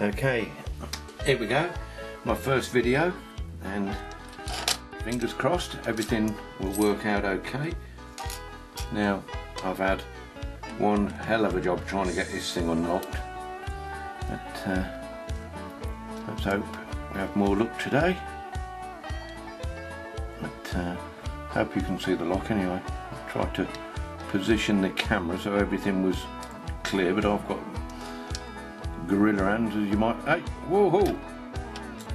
Okay, here we go, my first video, and fingers crossed everything will work out okay. Now, I've had one hell of a job trying to get this thing unlocked, but let's hope we have more luck today. But hope you can see the lock anyway. I tried to position the camera so everything was clear, but I've got gorilla hands, as you might. Hey, whoa, whoa,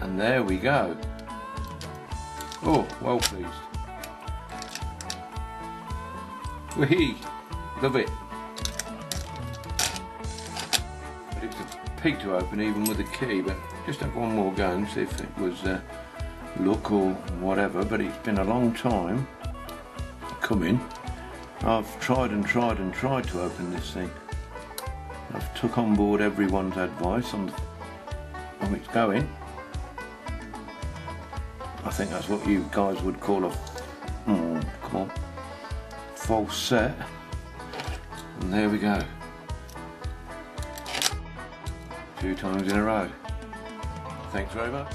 and there we go. Oh, well pleased. Whee, love it. But it's a pig to open even with a key, but just have one more go and see if it was luck or whatever. But it's been a long time coming. I've tried and tried and tried to open this thing. I've took on board everyone's advice on how it's going. I think that's what you guys would call a come on, false set. And there we go. 2 times in a row. Thanks very much.